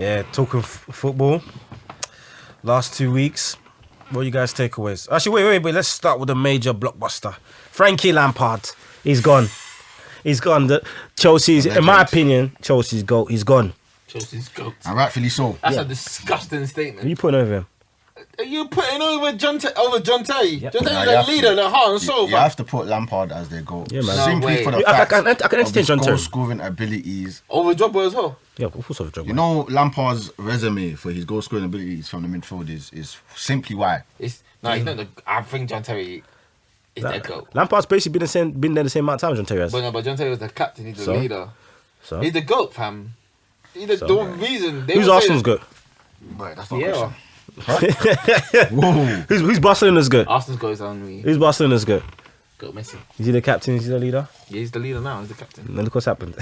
Yeah, talking football. Last 2 weeks. What are you guys' takeaways? Actually, wait. Let's start with the major blockbuster. Frankie Lampard. He's gone. Chelsea's, in my opinion, Chelsea's GOAT. He's gone. Chelsea's GOAT. And rightfully so. That's a disgusting statement. Are you putting over him? Are you putting over John Terry? Yeah. John Terry's the leader, the heart and soul. You have to put Lampard as their goal. Yeah, man. Simply for the I fact can entertain John Terry. goal-scoring abilities. Over Drogba as well. Yeah, of course over Drogba. You know, Lampard's resume for his goal-scoring abilities from the midfield is simply why. He's not. I think John Terry is their GOAT. Lampard's basically been there the same amount of time John Terry has. But John Terry was the captain. He's the leader. So? He's the GOAT, fam. He's the reason. Who's Arsenal's GOAT? Right, that's not Yeah. question. Whoa. Who's Barcelona's GOAT? Arsenal's GOAT is on me. Who's Barcelona's GOAT? GOAT Messi. Is he the captain? Is he the leader? Yeah, he's the leader now. He's the captain. And look what's happened.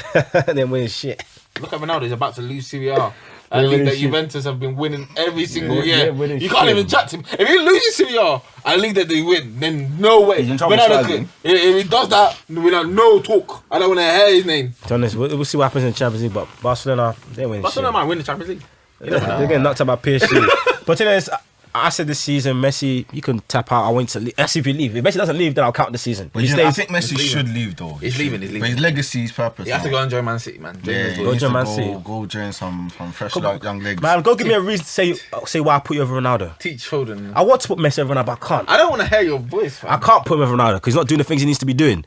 They're winning shit. Look at Ronaldo. He's about to lose Serie A. A league that Juventus have been winning every single year. You can't even chat to him. If he loses Serie A, a league that they win, then no way. He's in trouble struggling. If he does that, we don't no talk. I don't want to hear his name. To be honest, we'll see what happens in the Champions League, but Barcelona, they're winning Barcelona shit. might win the Champions League. They're getting knocked out by PSG. But to be honest, I said this season, Messi, you can tap out. I want to leave. That's if you leave. If Messi doesn't leave, then I'll count the season. But I think Messi should leave though. He's leaving. But his legacy is purpose. He has to go and join Man City, man. Yeah, Go join Man City. Go join some fresh young legs. Man, go give me a reason to say why I put you over Ronaldo. Teach Foden. I want to put Messi over Ronaldo, but I can't. I don't want to hear your voice, fam. I can't put him over Ronaldo because he's not doing the things he needs to be doing.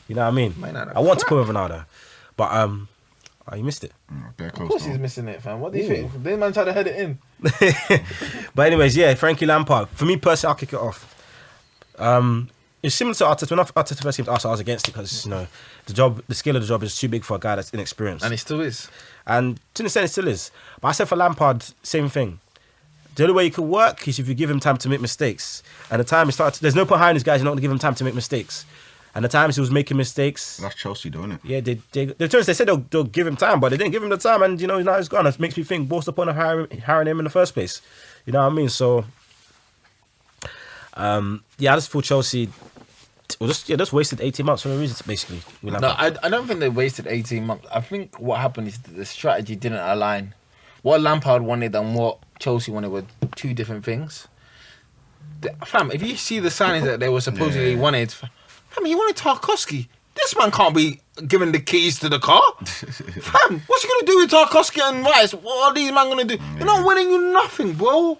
You know what I mean? Man, I want to put him over Ronaldo, but you missed it. Of course he's missing it, fam. What do you think? This man tried to head it in. But anyways, yeah, Frankie Lampard. For me personally, I'll kick it off. It's similar to Arteta. When Arteta first came to Arsenal, I was against it because the scale of the job is too big for a guy that's inexperienced. And it still is. And to an extent, it still is. But I said for Lampard, same thing. The only way he could work is if you give him time to make mistakes. And the time he started, there's no point hiring these guys. You're not going to give him time to make mistakes. And the times he was making mistakes. That's Chelsea, though, isn't it? Yeah, they said they'll give him time, but they didn't give him the time. And now he's gone. It makes me think, what's the point of hiring him in the first place? You know what I mean? So, I just feel Chelsea just wasted 18 months for no reason, basically. No, I don't think they wasted 18 months. I think what happened is the strategy didn't align. What Lampard wanted and what Chelsea wanted were two different things. Fam, if you see the signings that they were supposedly wanted, fam, he wanted Tarkowski. This man can't be given the keys to the car. Fam, what's he going to do with Tarkowski and Rice? What are these men going to do? They're not winning you nothing, bro.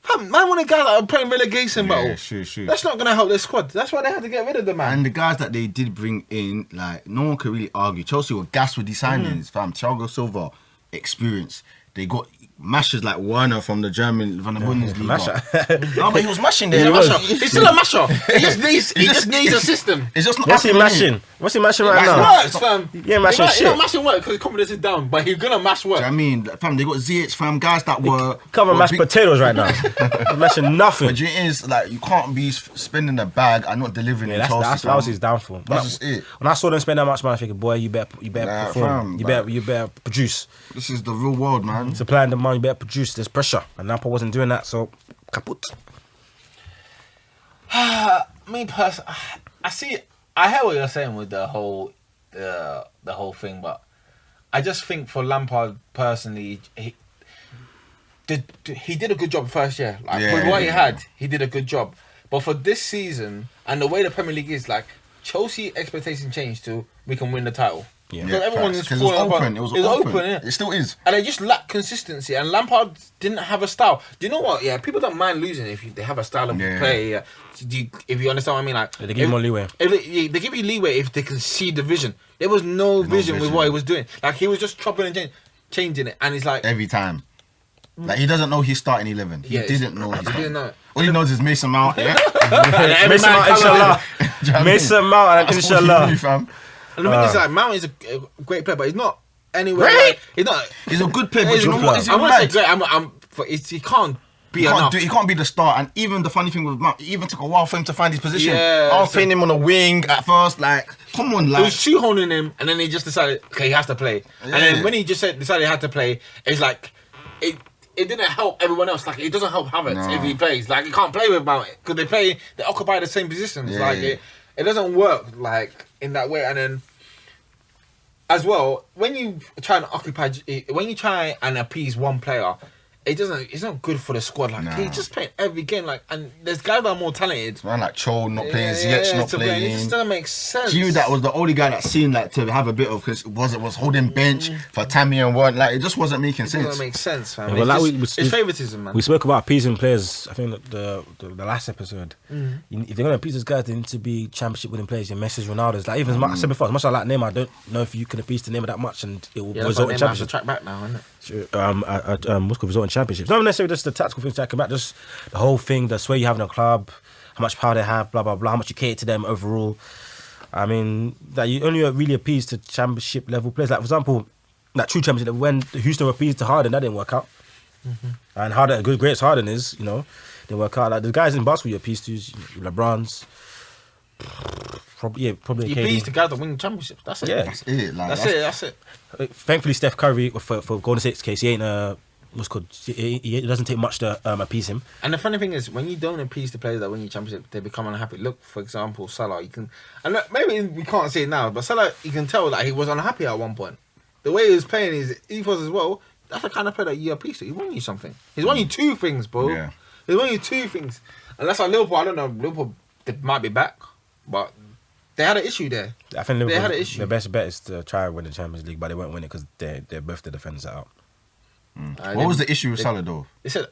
Fam, man wanted guys that are playing relegation battle. Sure. That's not going to help their squad. That's why they had to get rid of the man. And the guys that they did bring in, like, no one could really argue. Chelsea were gassed with these signings, fam. Thiago Silva, experience. They got mashers like Werner from the Bundesliga. Masher. No, but he was mashing there. He's still a masher. He just needs a system. It's just not. What's he mashing? What's he mashing right It now? works, fam. Yeah, mashing He's shit. not mashing work because his confidence is down, but he's gonna mash work. Do you know what I mean, fam, they got Ziyech, fam, guys that were Cover mashed potatoes right now. He's mashing nothing. But it is like you can't be spending the bag and not delivering. Yeah, in Chelsea, that was his downfall. That's just it. When I saw them spend that much money, I figured, boy, you better perform. Fam, You better produce. This is the real world, man. Supply and demand, you better produce. There's pressure, and Lampard wasn't doing that, so kaput. Me personally, I hear what you're saying with the whole thing, but I just think for Lampard personally, he did a good job first year. Like with what he had, he did a good job. But for this season and the way the Premier League is, like Chelsea expectation changed to we can win the title. Yeah. Because everyone is Because it was open. It was open. Yeah. It still is. And they just lack consistency. And Lampard didn't have a style. Do you know what? Yeah, people don't mind losing if they have a style of play. Yeah. If you understand what I mean, like They give him more leeway. They give you leeway if they can see the vision. There was no vision with what he was doing. Like he was just chopping and changing it. And it's like Every time. Like he doesn't know he's starting 11. He didn't know he's starting. didn't know it. All he knows is Mason Mount. Yeah. Mason Mount, inshallah. Mason Mount, and That's all he knew, inshallah. fam. And the thing is, like, Mount is a great player, but he's not anywhere. Great? Like, he's not. He's a good player, but He's you know a what? good Is player. he I wouldn't say mad? great. He can't be He enough. can't be the star. And even the funny thing with Mount, it even took a while for him to find his position. Yeah, I was playing him on a wing at first. Like, come on, He like. was shoehorning him, and then he just decided, okay, he has to play. And then when he just decided he had to play, it's like it didn't help everyone else. Like it doesn't help Havertz if he plays. Like he can't play with Mount because they occupy the same positions. Yeah. Like it doesn't work like in that way. And then as well, when you try and appease one player, it's not good for the squad. Like he's just playing every game. Like, and there's guys that are more talented. Man, like Cho not playing, Ziyech not playing. It just doesn't make sense. Gio, that was the only guy that seemed like to have a bit of, because was holding bench for Tammy and one. Like, it just wasn't making sense. It doesn't make sense, man. Yeah, well, it's favoritism, man. We spoke about appeasing players. I think the last episode. If they're gonna appease those guys, they need to be championship winning players. Your Messi, Ronaldo's. Like even as much, I said before, as much as I like Neymar, I don't know if you can appease to Neymar that much, and it will result in championship. Track back now, isn't it? What's called result in championships. Not necessarily just the tactical things that come back, just the whole thing, the sway you have in a club, how much power they have, blah blah blah, how much you cater to them overall. I mean, that you only really appease to championship level players. Like for example, that true championship when Houston were appeased to Harden, that didn't work out. And Harden, great as Harden is, didn't work out. Like the guys in basketball you appease to, LeBron's. Probably. You appease the guys that win championships. That's it. Yeah, That's it. Like, That's it. Thankfully, Steph Curry for Golden State's case, he ain't it doesn't take much to appease him. And the funny thing is, when you don't appease the players that win your championship, they become unhappy. Look, for example, Salah. And look, maybe we can't say it now, but Salah, you can tell that he was unhappy at one point. The way he was playing, his ethos as well. That's the kind of player that you appease to. He won you something. He's won you two things, bro. Yeah. He's won you two things. And that's like Liverpool. I don't know. Liverpool, they might be back, but they had an issue there. I think Liverpool, they had an issue. Their best bet is to try and win the Champions League, but they won't win it because they're both the defenders are out. What was the issue with Salah though? They said,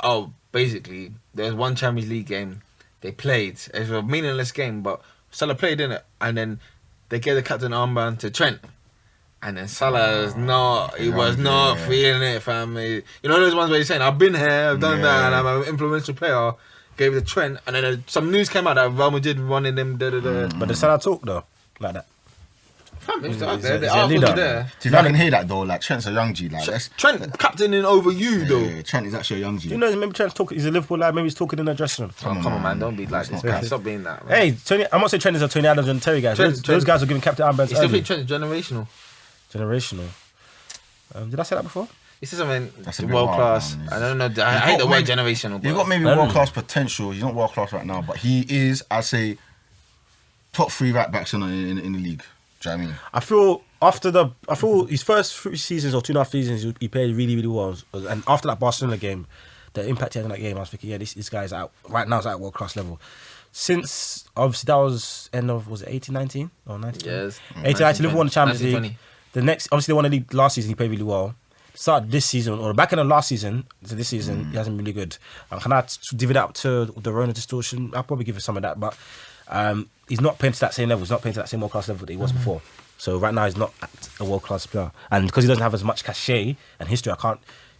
basically, there was one Champions League game they played. It was a meaningless game, but Salah played in it, and then they gave the captain armband to Trent. And then Salah was not feeling it, fam. You know those ones where he's saying, I've been here, I've done that, and I'm an influential player. Gave it to Trent, and then some news came out that Real Madrid wanted him. But the Salah talk though, like that. Fam, it was out He's there. a The articles leader. are there. See, if I can hear that though, like Trent's a young G. Like Trent captaining over you though. Yeah, Trent is actually a young G. Maybe Trent's talking. He's a Liverpool lad. Maybe he's talking in the dressing room. Come on, man. Don't be like this. not Stop being that, man. Hey, Tony. I'm not saying Trent is a Tony Adams and Terry guys. Those guys are giving captain armbands. You still early. think Trent's generational? Generational. Did I say that before? This is something That's a bit world wild, class. man. I don't know. I hate the word generational. He's got maybe world class potential. He's not world class right now, but he is, I'd say, top 3 right backs in the league. Do you know what I mean? I feel his first 3 seasons or 2.5 seasons he played really, really well. And after that Barcelona game, the impact he had in that game, I was thinking, yeah, this guy's out right now. Is at world class level. Since obviously that was end of 18-19 or 19? Yes. 18-19, Liverpool won the Champions League. The next, obviously they won the league last season. He played really well. Start this season or back in the last season to this season, he hasn't been really good. Can I divvy it up to the Rona distortion? I'll probably give it some of that, but he's not playing to that same level. He's not playing to that same world class level that he was before. So right now he's not a world class player, and because he doesn't have as much cachet and history, I can't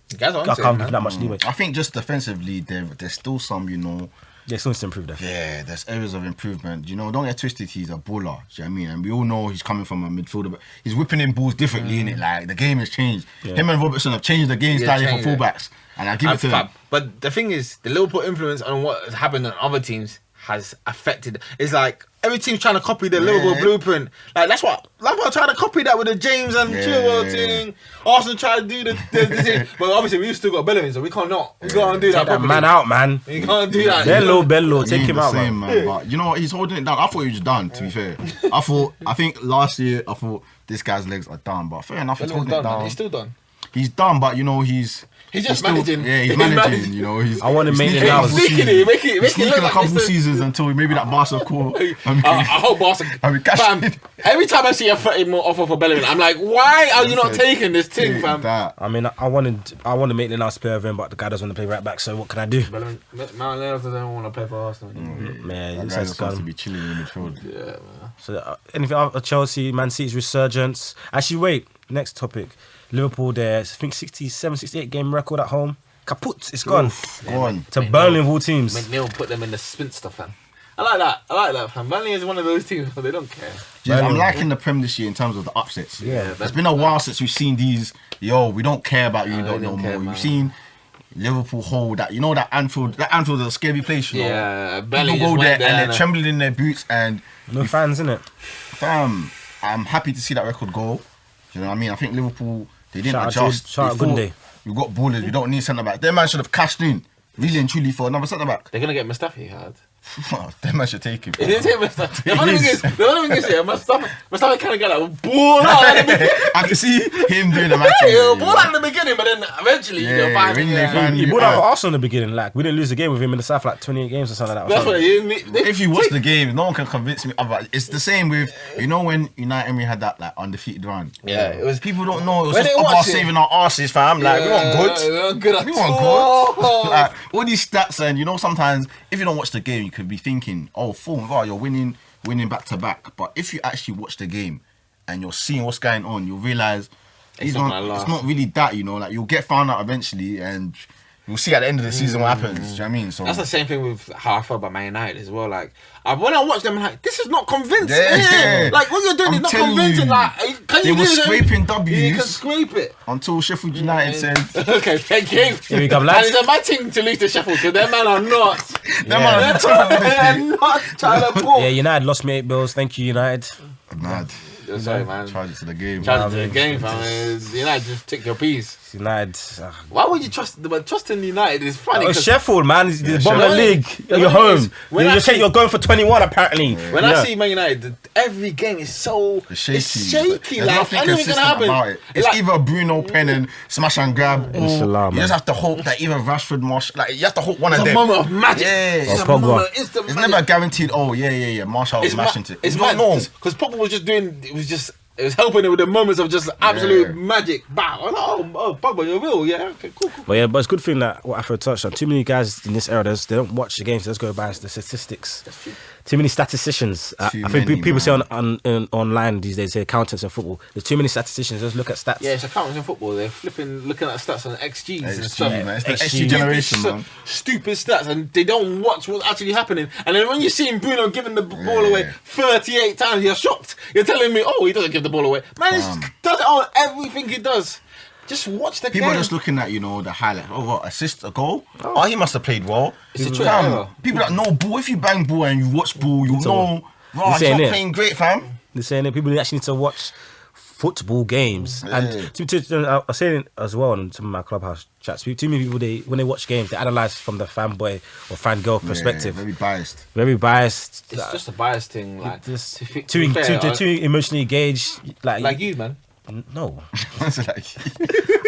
give him that much leeway. I think just defensively, there's still some, Yeah, still needs to improve there. Yeah, there's areas of improvement. Don't get twisted, he's a baller. Do you know what I mean? And we all know he's coming from a midfielder, but he's whipping in balls differently, innit? Like, the game has changed. Yeah. Him and Robertson have changed the game style for fullbacks. And I give it to them. But the thing is, the Liverpool influence on what has happened on other teams has affected. It's like every team's trying to copy the Liverpool blueprint. Like that's what Lampard tried to copy that with the James and Chilwell thing. Arsenal tried to do the thing, but obviously we still got Bellerin, so we can't do that. Take that man out, man. You can't do that. Bello, take him out, man. But you know what? He's holding it down. I thought he was done. To be fair, I think last year I thought this guy's legs are done, but fair enough, he's holding it down. He's still done. He's done, but He's just managing. Yeah, he's managing. I want to make it now. Make it sneaking look a like couple seasons until maybe that Barca call. I hope Barca. Fam, every time I see a 30 more offer for Bellerin, I'm like, why are you not taking this thing, fam? I mean, I want to make the last player of him, but the guy doesn't want to play right back. So what can I do? Bellerin doesn't want to play for Arsenal anymore. Man, that guy's supposed to be chilling in midfield. Yeah, man. So anything about Chelsea, Man City's resurgence? Actually, wait. Next topic. Liverpool, their I think 67, 68 game record at home. Kaput, it's gone. Gone. To Burnley of all teams. McNeil put them in the spinster, fam. I like that, fam. Burnley is one of those teams where they don't care. I'm liking the Prem this year in terms of the upsets. Yeah. It's been a while since we've seen these, we don't care about you, don't know more. We've seen Liverpool hold that, that Anfield is a scary place, Yeah, People go there and they're trembling in their boots and... No fans, innit? Fam, I'm happy to see that record go. You know what I mean? I think Liverpool, they didn't adjust. Shout out Gunday. We've got ballers, we don't need centre-back. Their man should have cashed in, really and truly, for another centre-back. They're going to get Mustafi hard. Them man should take him. The funny thing is, yeah, Mustafa kind of got like ball out at the beginning. I can see him doing the match. Ball out at the beginning, but then eventually they'll find him. He brought out for Arsenal in the beginning. Like we didn't lose the game with him in the South like 28 games or something like that. That's what if you watch the game, no one can convince me otherwise. It's the same with when United Emery had that like undefeated run. Yeah, it was. People don't know. It was just about saving our arses, fam. Like we want good. We want good. Like all these stats, and sometimes if you don't watch the game, you could be thinking, "Oh, form, you're winning back to back." But if you actually watch the game and you're seeing what's going on, you'll realize it's not really that. Like you'll get found out eventually, and you'll see at the end of the season what happens. Do you know what I mean? So that's the same thing with how I feel about Man United as well. Like when I watch them, I'm like, this is not convincing. Yeah. Like what you're doing is not convincing. Like they were scraping W's. You can scrape it until Sheffield United said, "Okay, thank you." Here we go, lads. And it's a mad thing to lose to Sheffield because their man are not. Them man are not trying to pull. Yeah, United lost me 8 bills. Thank you, United. Mad. Sorry, man. Charge it to the game. Charge it to the game, fam. United just take your piece. United. Why would you trust? But trusting United is funny. Oh, Sheffield, man. The bottom of the league. You're home. You're going for 21, apparently. When I see Man United, every game is so shaky. There's nothing consistent about it. It's either Bruno, Pen, and smash and grab. Or you just have to hope that either Rashford, Marshall, you have to hope one of them. It's a moment of magic. Yeah, it's never guaranteed. Oh yeah. Marshall will smash into it. It's not normal because Pogba was just doing. It was helping it with the moments of just absolute magic. Bow. Oh, Pogba, you're real. Yeah, okay, cool. But it's a good thing that what Afro touched on. Too many guys in this era, they don't watch the games. They just go by the statistics. That's true. Too many statisticians. I think people say online these days, say accountants in football. There's too many statisticians. Just look at stats. Yeah, it's accountants in football. They're looking at stats on XGs and stuff. Man. It's the XG generation, man. Stupid stats, and they don't watch what's actually happening. And then when you're seeing Bruno giving the ball away 38 times, you're shocked. You're telling me, he doesn't give the ball away. Man, he does it on everything he does. Just watch the game. People are just looking at, the highlight. What, assist, a goal? Oh, he must have played well. It's a trick. People that know ball, if you bang ball and you watch ball, you'll know, he's not playing great, fam. They're saying that people actually need to watch football games. Yeah. And I was saying it as well on some of my clubhouse chats. Too many people, when they watch games, they analyse from the fanboy or fangirl perspective. Very biased. Very biased. It's just a biased thing. Like, too emotionally engaged. Like you, man. No.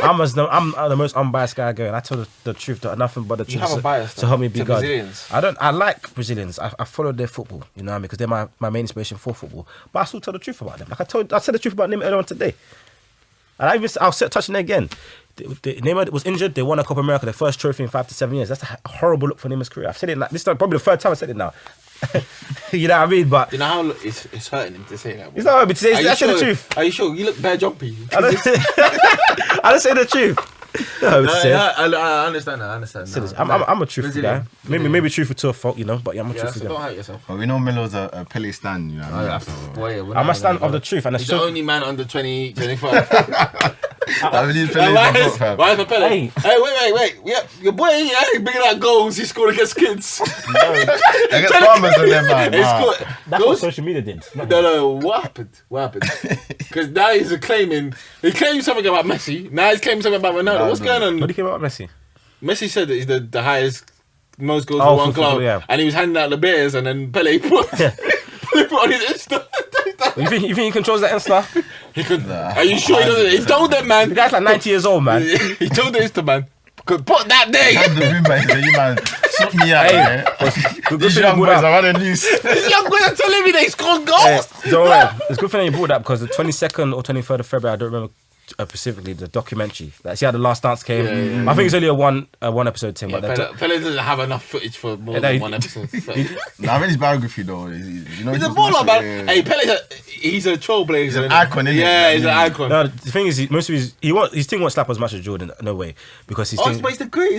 I'm the most unbiased guy going. I tell the truth, nothing but the truth. You have a bias to help me be God. Brazilians. I like Brazilians. I follow their football, you know what I mean? Because they're my main inspiration for football. But I still tell the truth about them. Like I said the truth about Neymar earlier on today. And I'll touch on it again. Neymar was injured. They won a Copa America, their first trophy in 5 to 7 years. That's a horrible look for Neymar's career. I've said it this is probably the third time I said it now. You know what I mean? But you know how it's hurting him to say that. It's not hurting me to say. I say the truth. Are you sure? You look bare jumpy. I don't say the truth. I understand that. I'm a truthful guy. Maybe truthful to a fault, but I'm a truthful guy. Don't hurt yourself. Well, we know Melo's a Pele stan, you know. I'm a stan of the truth, and he's the only man under 20, 25. I believe Pele's why is my Pele? Hey, wait. Yeah, your boy, he bringing out goals. He scored against kids. Against farmers and them, man. That's what social media did. No. What happened? Because now he claimed something about Messi. Now he's claiming something about Ronaldo. What's going on? What did he claim about Messi? Messi said that he's the highest, most goals for one club. Yeah. And he was handing out the beers, and then Pele put on his Insta. You think he controls that Insta? He could. Are you sure he doesn't? He told them, man. The guy's like 90 years old, man. He told the Insta, man. Could put that day. You man, sort me out. These young boys are running loose. These young boys are telling me they scored goals. Don't worry. It's a good thing that you brought that because the 22nd or 23rd of February, I don't remember specifically the documentary. See how the last dance came. I think it's only a one episode thing. Yeah, but Pele doesn't have enough footage for more than one episode. I read his biography though. He's a baller, man. Hey, he's a trailblazer. He's an icon, isn't he? Yeah, he's an icon. No, the thing is, most of his team won't slap as much as Jordan. No way, because he's He's the GOAT.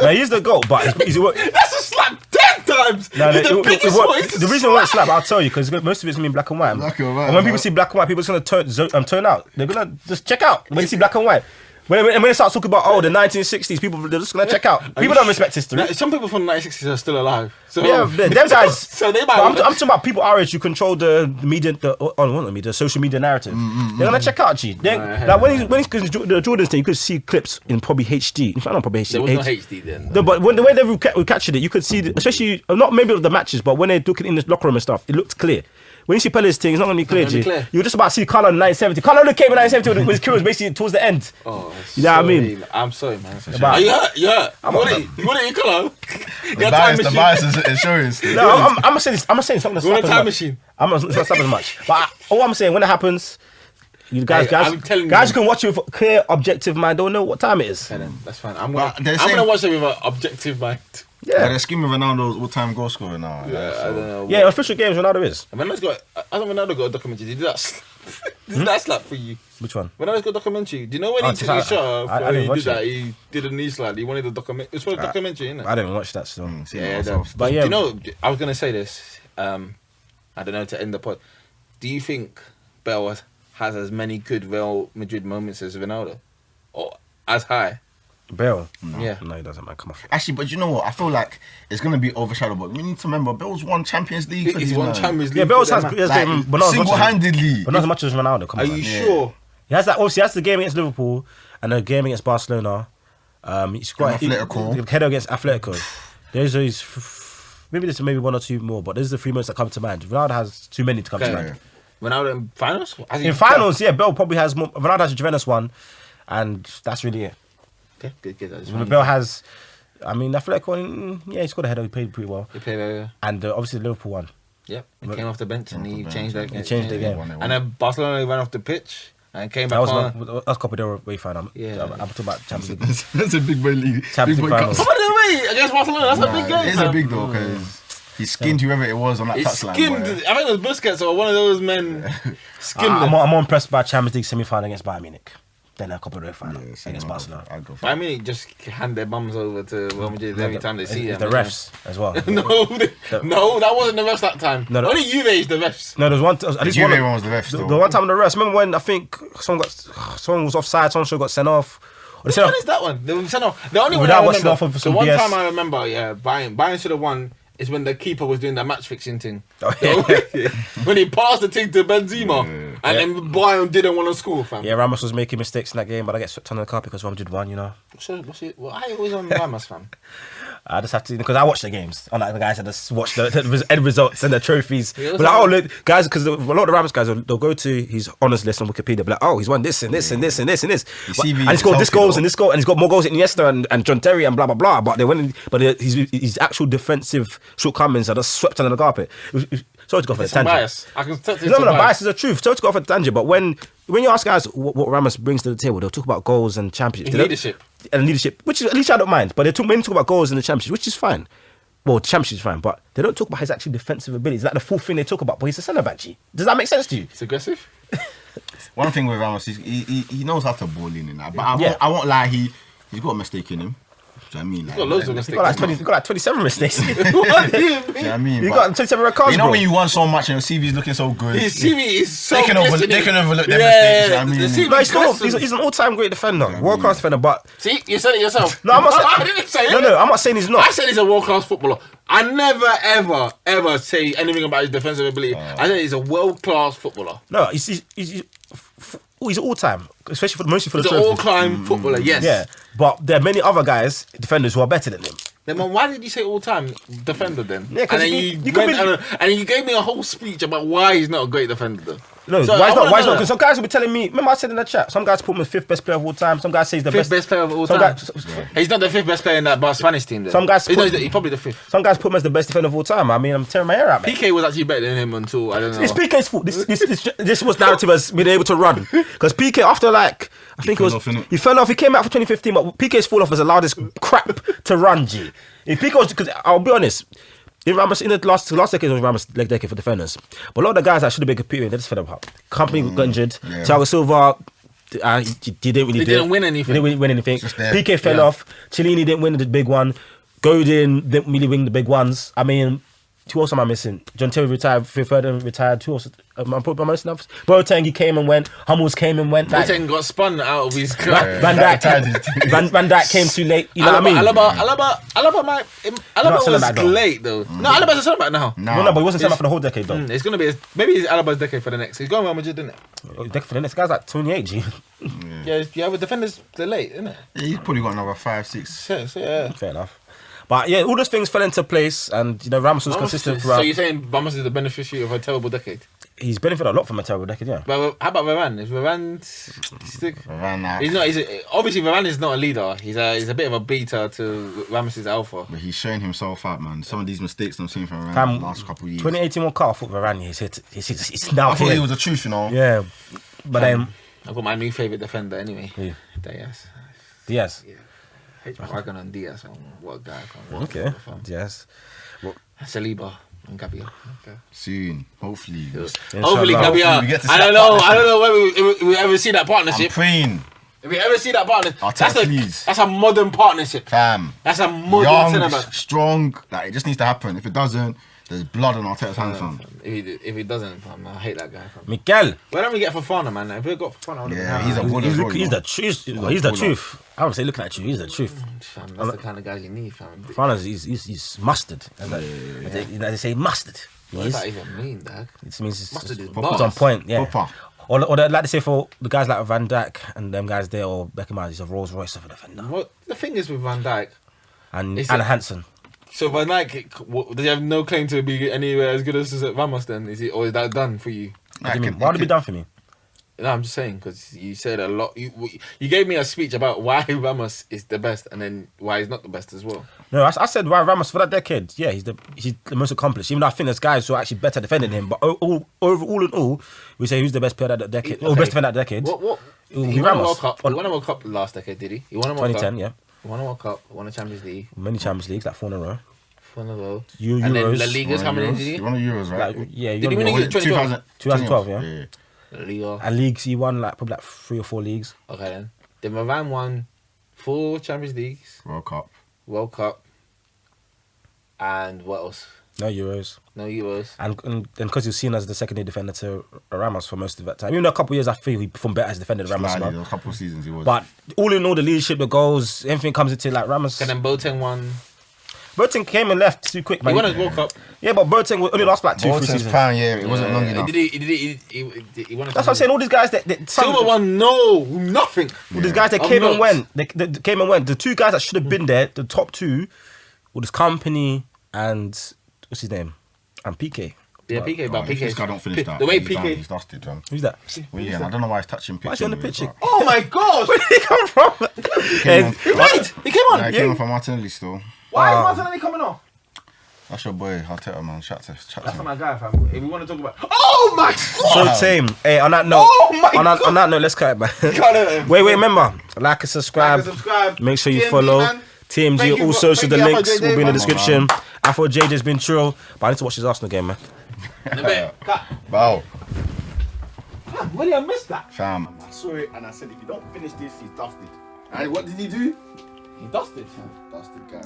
No, he's the GOAT, but he's that's a slap 10 times. The reason why it's slap, I'll tell you, because most of it's gonna be black and white. Black and white. And when people see black and white, people are gonna turn out. They're gonna just check out when you see black and white. When it starts talking about the 1960s, people they're just gonna check out. People don't respect history. Now, some people from the 1960s are still alive. So Yeah, them guys. So they might. I'm talking about people our age who control the media, the social media narrative. They're gonna check out G. Like when he's the Jordan's thing, you could see clips in probably HD. In fact, not probably HD. There was no HD then. No, but when the way they were captured it, you could see, especially not maybe of the matches, but when they're looking in the locker room and stuff, it looked clear. When you see Pele's thing, it's not gonna be clear, G. You're just about to see Carlo in 1970. Carlo only came in 1970 when his career was basically towards the end. Oh, you know what I mean? I'm sorry, man. Are you hurt? You hurt? You want it in colour? The bias is insurance. No, I'm gonna say this. I'm gonna say something that's You want a time machine? I'm not stop as much. But all I'm saying, when it happens, you guys I'm telling you you. can watch it with a clear, objective mind. Don't know what time it is. Okay, then, that's fine. I'm But they're gonna saying- watch it with an objective mind. But Yeah, they're scheming Ronaldo's all-time goal scorer now. Yeah, I don't know. yeah. Official games, Ronaldo is. Ronaldo's got. I don't Ronaldo got a documentary. Did that? Did that slap for you? Which one? Ronaldo's got a documentary. Do you know when Oh, he took his shot? I didn't He watch did that. He did a knee slide. He wanted a document. It's for a documentary, isn't it? I didn't watch that still. Yeah, But yeah, Do you know? I was gonna say this. I don't know to end the pod. Do you think Bale has as many good Real Madrid moments as Ronaldo, or as high? Bale. Yeah. No, he doesn't, man. Come on. Actually, but you know what? I feel like it's gonna be overshadowed. But we need to remember, Bale's won Champions League. For He's these, won man. Champions League. Yeah, Bale has for them, man. great, but not as much as, Single-handedly. but not as much as Ronaldo. Come Are on. you Man. sure? He has that. Obviously, he has the game against Liverpool and the game against Barcelona. He's got Atletico. header against Atletico. There's maybe there's maybe one or two more, but those are the 3 moments that come to mind. Ronaldo has too many to come to Okay. mind. Ronaldo in finals? In finals, yeah, Bale probably has more. Ronaldo has a Juventus one, and that's really it. Okay, good. I just wanted Bale to- has, I mean, Atletico one, yeah, he scored a header. He played pretty well, He played very. and obviously the Liverpool one. Yep. He came off the bench and he changed that. He changed the game. And then Barcelona ran off the pitch and came That back was on. that's Copa del Rey final. Yeah. I'm talking about Champions League. That's a big boy league. Champions Big League boy finals. cup. Come on, wait against Barcelona. That's a big game. It is a big though because he skinned whoever it was on that He touchline. skimmed. boy. I think it was Busquets or one of those men skimmed I'm him. more impressed by Champions League semi-final against Bayern Munich than a Copa del Rey final Yeah, same, against I'd go for- Barcelona. I'd go for I mean, just hand their bums over to Real Madrid every time they see It's them. the refs as well. No, that wasn't the refs that time. No. Only Juve is the refs. No, there was one. At The least Juve one. one was the ref The still. one time on the rest. Remember when I think someone was offside, someone should have got sent off. Or they Which sent one off. is that one? They were sent off. The only one Without I watching remember, off of the some one BS. time I remember, yeah, Bayern should have won. Is when the keeper was doing that match fixing thing. Oh, yeah. When he passed the thing to Benzema, and then Bayern didn't want to score, fam. Yeah, Ramos was making mistakes in that game, but I get swept under the carpet because Real Madrid won. You know, What's it? Well, I always on Ramos, fam. I just have to because I watch the games. Unlike the guys that just watch the end results and the trophies. Yeah, But like, oh look, guys, because a lot of the Ramos guys they'll go to his honours list on Wikipedia. Be like, oh, he's won this and this and this and this and this. CV And he's scored this is healthy, goals and this goal, and he's got more goals than Iniesta and John Terry and blah blah blah. But they went, his actual defensive shortcomings are just swept under the carpet. Sorry to go for the Some tangent. bias. I can touch No, bias is the truth. Sorry to go off a tangent, but when you ask guys what Ramos brings to the table, they'll talk about goals and championships. They don't- Leadership. And leadership, which is, at least I don't mind. But they mainly talk about goals in the championship, which is fine. Well, the championship is fine, but they don't talk about his actual defensive abilities. Like the full thing they talk about, but he's a centre back. G. Does that make sense to you? It's aggressive. One thing with Ramos is he knows how to ball in that. But Yeah. I won't lie, he's got a mistake in him. Do you know what I mean? He's got loads of He's mistakes. got like 27 mistakes. What do you Do you know what I mean? He But- got 27 red cards, you know bro. when you won so much and your CV's looking so good. His CV is so They can glistening. overlook their mistakes. You know what I mean? the CV No, glistens. he's an all-time great defender, world-class defender. But See, you said it yourself. no, I'm not saying. I didn't say it. No, I'm not saying he's I not. said he's a world-class footballer. I never, ever say anything about his defensive ability. I said he's a world-class footballer. No, he's all-time, especially mostly for the He's an trophies. all-time footballer, yes. Yeah, but there are many other guys, defenders, who are better than him. Then why did you say all-time defender then? Yeah, 'cause and then you you could went be- and you gave me a whole speech about why he's not a great defender though. No, So why I is not? wanna Why is know not? Because some guys will be telling me. Remember, I said in the chat. Some guys put him as fifth best player of all time. Some guys say he's the Fifth best player of all some time. Guys, He's not the fifth best player in that Spanish team. Then. Some guys he's, put- he's probably the fifth. Some guys put him as the best defender of all time. I mean, I'm tearing my hair out, man. PK was actually better than him until I don't know. It's PK's fault. This was narrative has been able to run because PK after like I think it was fell off, innit? he fell off. He came out for 2015, but PK's fall off has allowed this crap to run. G. If PK was, because I'll be honest, in Ramos in the last decade was Ramos' leg decade for defenders, but a lot of the guys that should have been competing, they just fed up. Company got injured. yeah. Thiago Silva. He didn't really. He didn't win anything. He didn't win anything. Just there. PK fell Yeah. off. Cellini didn't win the big one. Godin didn't really win the big ones. I mean, Who else am I missing? John Terry retired, Phil Foden retired. Who else? Am I missing others? Boateng, he came and went. Hummels came and went. Boateng got spun out of his club. Van Dijk came too late. You know what I mean? Alaba was late though. No, Alaba's a centre back now. No, but he wasn't centre back for the whole decade though. It's gonna be maybe it's Alaba's decade for the next. He's going Real Madrid, isn't it? Decade for the next guy's like 28, G. Yeah, but defenders they're late, isn't it? Yeah, he's probably got another 5, 6. Yeah. Fair enough. But yeah, all those things fell into place, and Ramos was consistent throughout. So you're saying Ramos is the beneficiary of a terrible decade? He's benefited a lot from a terrible decade, yeah. But how about Varane? Is Varane stick? Varane, He's not. Obviously Varane is not a leader. He's a bit of a beta to Ramos's alpha. But he's showing himself out, man. Some of these mistakes I'm seeing from Varane in the last couple of years. 2018 World Cup, I thought Varane is hit. It's now. I thought he was the truth, Yeah, but then I've got my new favourite defender anyway. Who? Diaz. Diaz. Yeah. I'm working on Diaz. What a guy. Okay. Diaz. Saliba and Gabriel. Okay. Soon, hopefully. Hopefully, Gabriel. I don't know when we ever see that partnership. I'm praying. If we ever see that partnership, please. That's a modern partnership. Fam. That's a modern young, centre-back. strong. Like, it just needs to happen. If it doesn't, there's blood on Arteta's hands, fam. If he doesn't, fam, I hate that guy, fam. Miguel. Why don't we get Fofana, man? If we got Fofana, He's a baller. He's the truth. He's the truth. I would say, looking at you, he's the truth. Fam, that's the kind of guy you need, fam. Fofana's he's mustard. They say mustard. What does that even mean, dog? It means Mustard is it's bars. on point. Yeah. Proper. Or like to say for the guys like Van Dijk and them guys there, or Beckham, he's a Rolls Royce of a defender. What the thing is with Van Dijk and Hansen. So Van Dijk, does he have no claim to be anywhere as good as Ramos? Then is or is that done for you? What do you mean? Why would it be done for me? No, I'm just saying because you said a lot. You gave me a speech about why Ramos is the best and then why he's not the best as well. No, I said why Ramos for that decade. Yeah, he's the most accomplished. Even though I think there's guys who are actually better defending him, but all in all, we say who's the best player that decade or best defender that decade. What? He won a World Cup. He won a World Cup last decade, did he? He won a World 2010, Cup. yeah. He won a World Cup. Won a Champions League. Many Champions Leagues, like 4 in a row. 4 in a row. Euros. And then La Liga's how many did he? He won the Euros, right? Like, yeah, Did he win it? 2012, yeah. La Liga. And leagues, he won probably 3 or 4 leagues. Okay then. Then Varane won 4 Champions Leagues. World Cup. And what else? No Euros. And because he was seen as the secondary defender to Ramos for most of that time. Even though a couple of years I feel he performed better as defender than Ramos. Slightly, a couple of seasons he was. But all in all, the leadership, the goals, everything comes into like Ramos. And then Boateng won. Boateng came and left too quick, man. He won his World Cup. Yeah, but Boateng only lost like 2-3 seasons. Prime, it wasn't long enough. He won. That's what I'm saying. All these guys that Silver won nothing. All these guys that came and went. They came and went. The 2 guys that should have been there, the top 2, were this Company and what's his name? And PK. Yeah, PK, but PK. This guy don't finish that. The way He's PK. done, he's dusted, man. Who's that? William, I don't know why he's touching pitch. Why is he on the pitch? Oh my gosh! Where did he come from? He came on. Yeah, he came on for Martinelli still. Why is Martinelli coming off? That's your boy, Arteta, man. Chat to That's him. my guy, fam. If we want to talk about, oh my god! So tame. Hey, on that note, on that note, let's cut it, man. Wait, remember, like and subscribe. Make sure you TMG, follow man. TMG. All socials, the links will be in the description. I thought JJ's been chill, but I need to watch his Arsenal game, man. Wow. Really, I missed that. Fam. I saw it and I said, if you don't finish this, he's dusted. And what did he do? He dusted. Dusted guy.